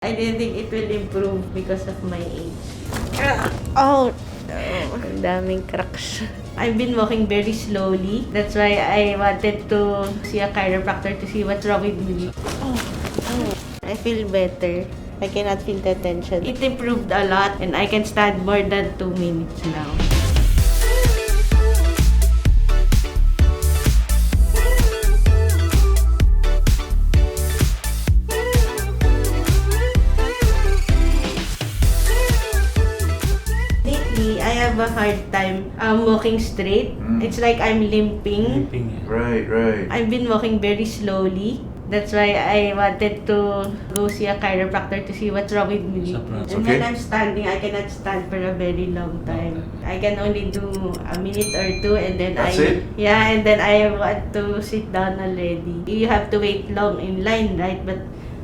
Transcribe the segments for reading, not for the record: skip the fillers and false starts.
I didn't think it will improve because of my age. Oh, no. Ang daming cracks. I've been walking very slowly. That's why I wanted to see a chiropractor to see what's wrong with me. Oh. I feel better. I cannot feel the tension. It improved a lot and I can stand more than 2 minutes now. I have a hard time walking straight. It's like I'm limping. Right. I've been walking very slowly. That's why I wanted to go see a chiropractor to see what's wrong with me. And when I'm standing, I cannot stand for a very long time. I can only do a minute or two and then and then I want to sit down already. You have to wait long in line, right? But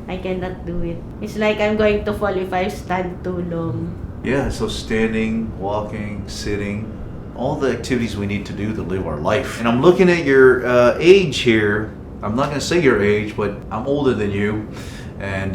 I cannot do it. It's like I'm going to fall if I stand too long. Yeah, so standing, walking, sitting, all the activities we need to do to live our life. And I'm looking at your age here. I'm not going to say your age, but I'm older than you. And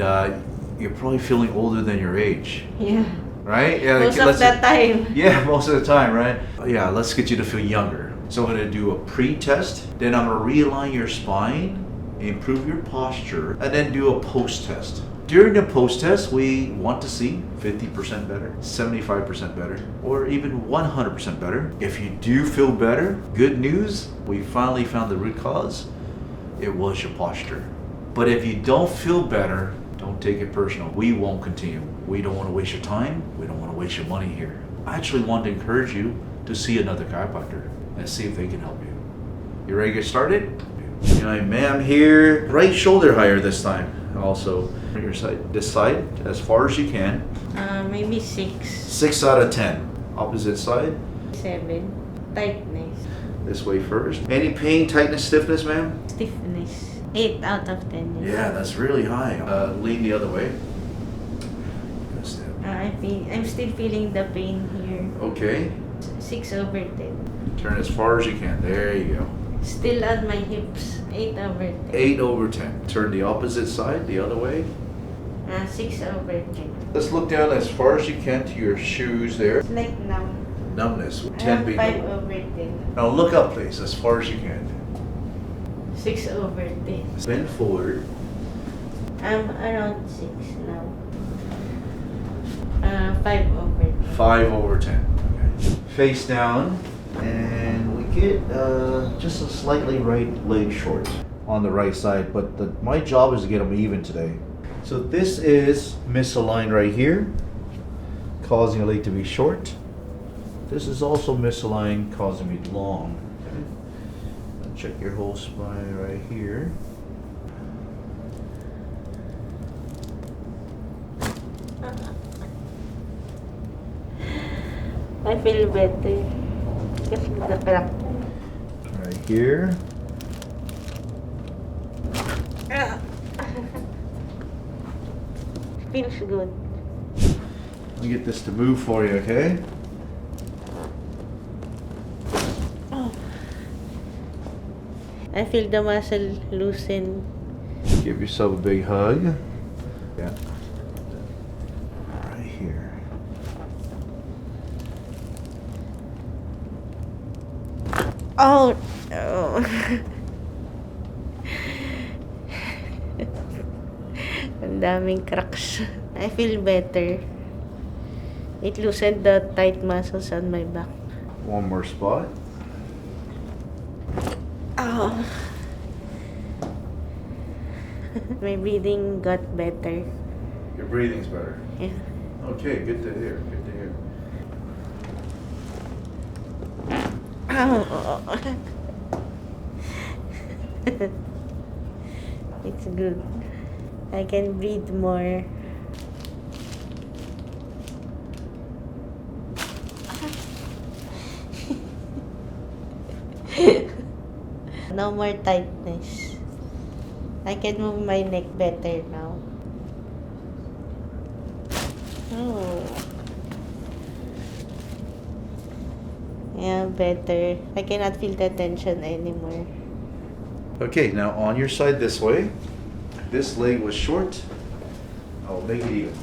you're probably feeling older than your age. Yeah. Right? Yeah, most of the time. Yeah, most of the time, right? Yeah, let's get you to feel younger. So I'm going to do a pre-test. Then I'm going to realign your spine, improve your posture, and then do a post-test. During the post-test, we want to see 50% better, 75% better, or even 100% better. If you do feel better, good news, we finally found the root cause. It was your posture. But if you don't feel better, don't take it personal. We won't continue. We don't want to waste your time. We don't want to waste your money here. I actually want to encourage you to see another chiropractor and see if they can help you. You ready to get started? Ma'am here, right shoulder higher this time. Also, your side, this side, as far as you can. Maybe 6. 6 out of 10. Opposite side. 7. Tightness. This way first. Any pain, tightness, stiffness, ma'am? Stiffness. 8 out of 10. Yes. Yeah, that's really high. Lean the other way. I'm still feeling the pain here. Okay. 6 over 10. Turn as far as you can. There you go. Still at my hips. 8 over 10. 8 over 10. Turn the opposite side, the other way. 6 over 10. Let's look down as far as you can to your shoes there. It's like numb. Numbness. 10 being 5 over 10. Now look up, please, as far as you can. 6 over 10. Bend forward. I'm around 6 now. 5 over 10. 5 over 10. Okay. Face down, and we get just a slightly right leg short on the right side, but my job is to get them even today. So this is misaligned right here, causing a leg to be short. This is also misaligned, causing me long. Okay. Check your whole spine right here. I feel better. Kasi the crack. Right here. Feels good. Let me get this to move for you, okay? I feel the muscle loosen. Give yourself a big hug. Yeah. Right here. Oh, no. Ang daming cracks. I feel better. It loosened the tight muscles on my back. One more spot. Oh. My breathing got better. Your breathing's better. Yeah. Okay, good to hear. Good to hear. Oh. It's good. I can breathe more. No more tightness. I can move my neck better now. Oh. Yeah, better. I cannot feel the tension anymore. Okay, now on your side this way. This leg was short. I'll I'll make it even.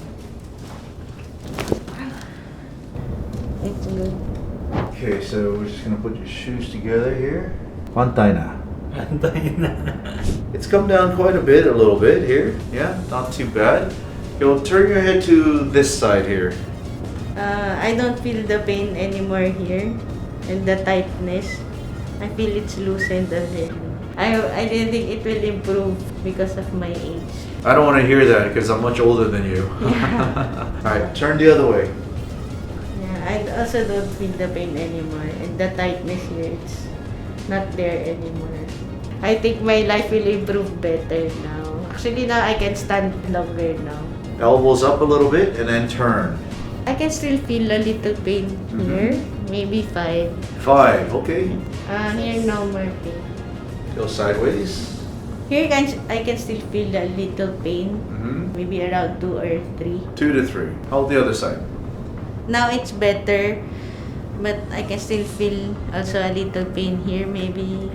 It's good. Okay, so we're just gonna put your shoes together here. Pantay na. It's come down quite a little bit here. Yeah, not too bad. You'll turn your head to this side here. I don't feel the pain anymore here and the tightness. I feel it's loosened already. I didn't think it will improve because of my age. I don't want to hear that because I'm much older than you. Yeah. Alright, turn the other way. Yeah, I also don't feel the pain anymore and the tightness here, it's not there anymore. I think my life will improve better now. Actually now I can stand longer now. Elbows up a little bit and then turn. I can still feel a little pain here, maybe 5. 5, okay. Here no more pain. Go sideways. Here I can still feel a little pain, maybe around 2 or 3. 2 to 3. Hold the other side. Now it's better, but I can still feel also a little pain here, maybe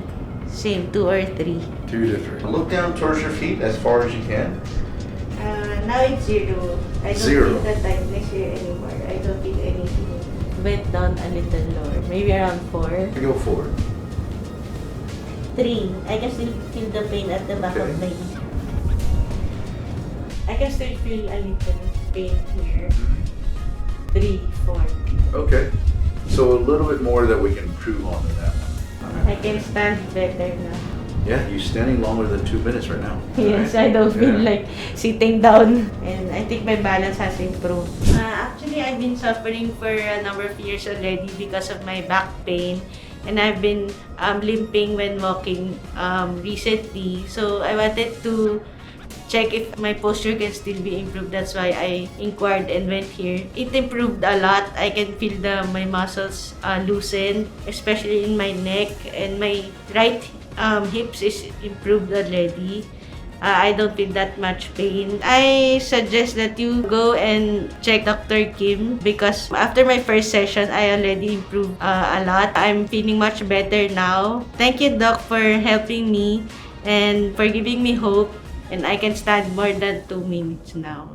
same 2 or 3. 2 to 3. Look down towards your feet as far as you can. Now it's 0. I don't 0. feel the tightness here anymore. I don't feel anything. Went down a little lower, maybe around 4. Go forward. 3. I can still feel the pain at the back of my knee. I can still feel a little pain here. 3, 4. Okay. So a little bit more that we can improve on in that one. I can stand better now. Yeah, you're standing longer than 2 minutes right now. Yes, I don't feel like sitting down. And I think my balance has improved. Actually, I've been suffering for a number of years already because of my back pain. And I've been limping when walking recently. So I wanted to check if my posture can still be improved. That's why I inquired and went here. It improved a lot. I can feel my muscles loosen, especially in my neck, and my right hips is improved already. I don't feel that much pain. I suggest that you go and check Dr. Kim because after my first session, I already improved a lot. I'm feeling much better now. Thank you, Doc, for helping me and for giving me hope. And I can stand more than 2 minutes now.